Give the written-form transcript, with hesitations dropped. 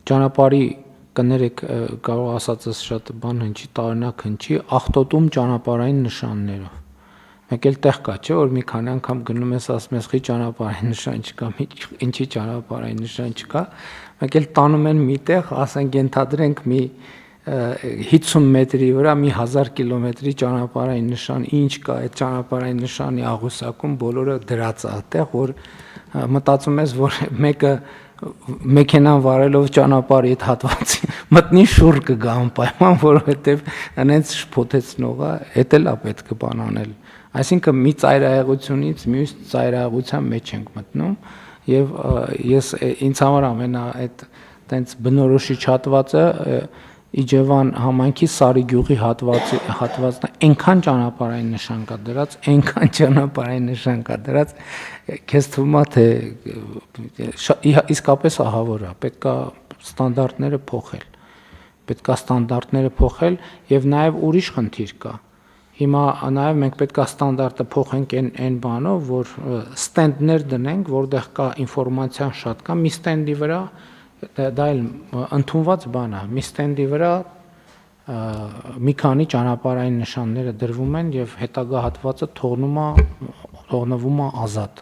ճանապարհի կներեք կարող ասածս շատ բան հնչի, տարօրինակ հնչի, աղտոտում ճանապարհային նշաններով։ Մեկ էլ տեղ կա, չէ, որ մի քանի անգամ գնում ես, ասում ես, խի ճանապարհային նշան չկա, ինչի ճանապարհային նշան չկա, մեկ էլ տանում են միտեղ, ասենք ենթադրենք մի 50 մետրի վրա մի 1000 կիլոմետրի ճանապարհային նշան, ինչ կա այդ ճանապարհային նշանի աղյուսակում, բոլորը դրած է այդտեղ, որ մտածում ես, որ մեկը մեքենան վարելով ճանապարհի այդ հատվածի մտնի շուռ կգա անպայման, որովհետև այնց շփոթեցնող է, էդ էլ է պետք է բան անել։ Այսինքն մի ծայրահեղությունից մյուս ծայրահեղության մեջ ենք մտնում եւ ես ինձ համար ամենա այդ տենց բնորոշիչ հատվածը Իջևան համայնքի Սարի գյուղի հատվածն է, այնքան ճանապարհային նշան կա դրած, այնքան ճանապարհային նշան կա դրած, քեզ թվում է թե իսկապես ահավոր է, պետք է ստանդարտները փոխել եւ նաեւ ուրիշ խնդիր կա։ Հիմա նաեւ մենք պետք է ստանդարտը փոխենք այն բանով, որ ստենդներ դնենք, որտեղ կա ինֆորմացիան շատ կա, մի ստենդի վրա դա էլ ընդունված բան է, մի ստենդի վրա մի քանի ճանապարհային նշանները դրվում են եւ հետագա հատվածը թողնվում է ազատ։